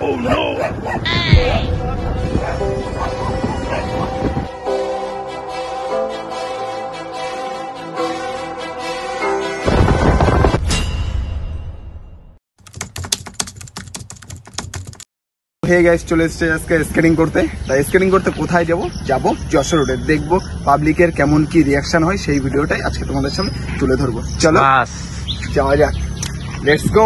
Oh no! Hey guys, চলে এসেছে আজকে স্কেটিং করতে। তাই স্কেটিং করতে কোথায় যাব যশোর রোডে। দেখবো পাবলিকের কেমন কি রিয়াকশন হয়, সেই ভিডিওটাই আজকে তোমাদের সামনে তুলে ধরবো। চলো যাওয়া যাক, লেটস গো।